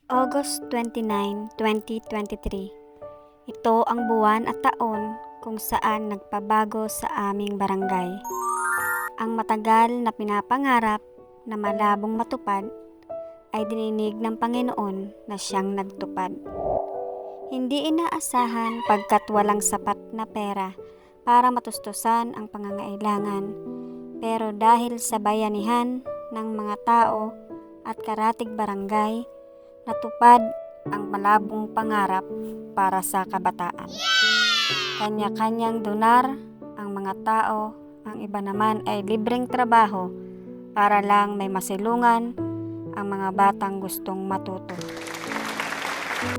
August 29, 2023. Ito ang buwan at taon kung saan nagpabago sa aming barangay. Ang matagal na pinapangarap na malabong matupad ay dininig ng Panginoon na siyang nagtupad. Hindi inaasahan pagkat walang sapat na pera para matustusan ang pangangailangan. Pero dahil sa bayanihan ng mga tao at karatig barangay, natupad ang malabong pangarap para sa kabataan. Kanya-kanyang donar ang mga tao, ang iba naman ay libreng trabaho para lang may masilungan ang mga batang gustong matuto.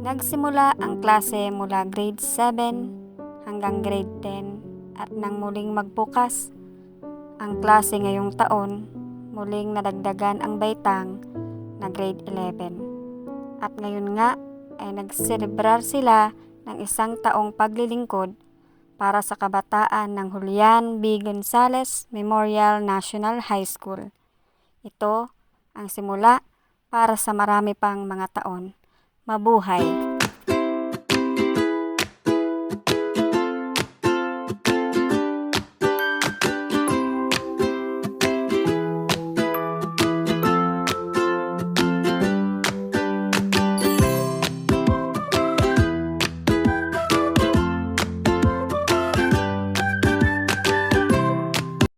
Nagsimula ang klase mula grade 7 hanggang grade 10 at nang muling magbukas ang klase ngayong taon, muling nadagdagan ang baitang na grade 11. At ngayon nga ay nagselebrar sila ng 1 taong paglilingkod para sa kabataan ng Julian B. Gonzalez Memorial National High School. Ito ang simula para sa marami pang mga taon. Mabuhay!